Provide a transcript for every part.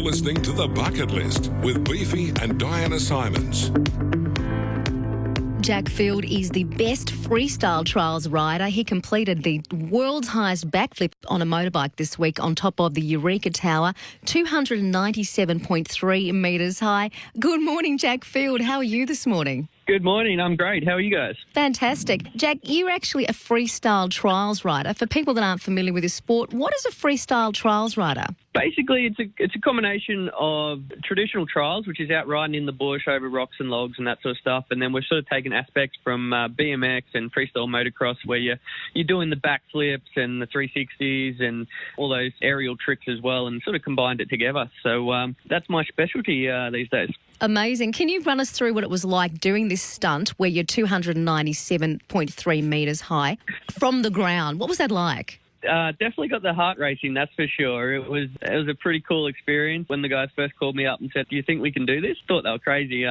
listening to The Bucket List with Beefy and Diana Simons. Jack Field is the best freestyle trials rider. He completed the world's highest backflip on a motorbike this week on top of the Eureka Tower, 297.3 metres high. Good morning, Jack Field. How are you this morning? Good morning. I'm great. How are you guys? Fantastic. Jack, you're actually a freestyle trials rider. For people that aren't familiar with this sport, what is a freestyle trials rider? Basically, it's a combination of traditional trials, which is out riding in the bush over rocks and logs and that sort of stuff, and then we're sort of taking aspects from BMX and freestyle motocross, where you're doing the backflips and the 360s and all those aerial tricks as well, and sort of combined it together. So that's my specialty these days. Amazing. Can you run us through what it was like doing this stunt where you're 297.3 metres high from the ground? What was that like? Definitely got the heart racing, that's for sure. It was a pretty cool experience. When the guys first called me up and said, "Do you think we can do this?" Thought they were crazy.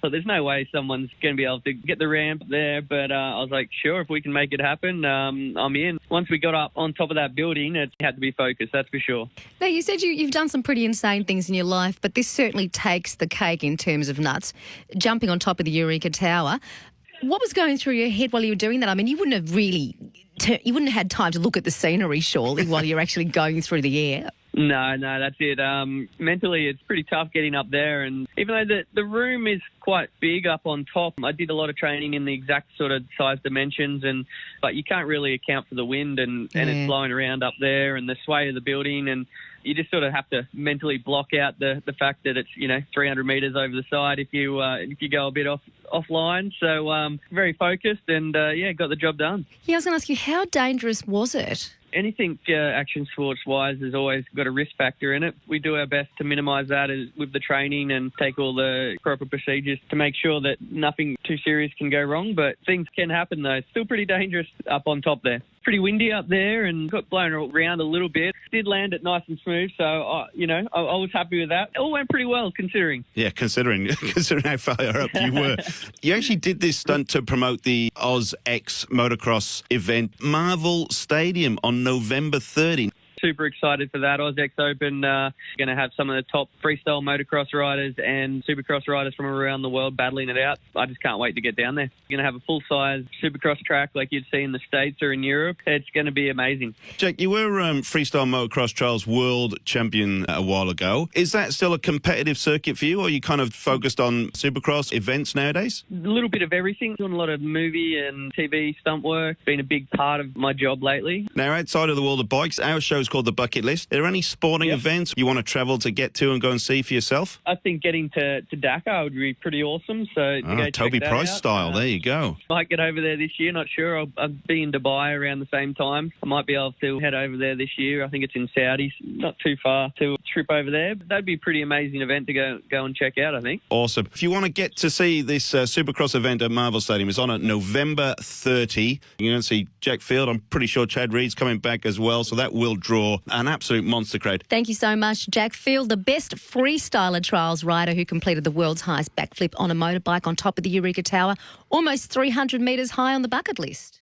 But there's no way someone's going to be able to get the ramp there. But I was like, sure, if we can make it happen, I'm in. Once we got up on top of that building, it had to be focused, that's for sure. Now, you said you've done some pretty insane things in your life, but this certainly takes the cake in terms of nuts. Jumping on top of the Eureka Tower. What was going through your head while you were doing that? I mean, you wouldn't have had time to look at the scenery, surely, while you're actually going through the air. No, that's it. Mentally, it's pretty tough getting up there. And even though the room is quite big up on top, I did a lot of training in the exact sort of size dimensions. But you can't really account for the wind and it's blowing around up there and the sway of the building. And you just sort of have to mentally block out the fact that it's 300 metres over the side if you go a bit offline. So very focused and got the job done. Yeah, I was going to ask you, how dangerous was it? Anything action sports-wise has always got a risk factor in it. We do our best to minimise that with the training and take all the proper procedures to make sure that nothing too serious can go wrong. But things can happen, though. It's still pretty dangerous up on top there. Pretty windy up there and got blown around a little bit. Did land it nice and smooth, so I was happy with that. It all went pretty well, considering. Yeah, considering how far up you were. You actually did this stunt to promote the Oz X motocross event, Marvel Stadium, on November 30. Super excited for that. Oz X Open, going to have some of the top freestyle motocross riders and supercross riders from around the world battling it out. I just can't wait to get down there. Going to have a full-size supercross track like you'd see in the States or in Europe. It's going to be amazing. Jack, you were freestyle motocross trials world champion a while ago. Is that still a competitive circuit for you, or are you kind of focused on supercross events nowadays? A little bit of everything. Doing a lot of movie and TV stunt work. Been a big part of my job lately. Now, outside of the world of bikes, our show's called The Bucket List. Are there any sporting events you want to travel to get to and go and see for yourself? I think getting to Dakar would be pretty awesome. So to go Toby check that Price out. style. There you go. Might get over there this year. Not sure. I'll be in Dubai around the same time. I might be able to head over there this year. I think it's in Saudi. Not too far to trip over there. But that'd be a pretty amazing event to go and check out, I think. Awesome. If you want to get to see this Supercross event at Marvel Stadium, it's on at November 30. You're going to see Jack Field. I'm pretty sure Chad Reed's coming back as well, so that will draw an absolute monster crowd. Thank you so much, Jack Field, the best freestyler trials rider who completed the world's highest backflip on a motorbike on top of the Eureka Tower, almost 300 metres high on the bucket list.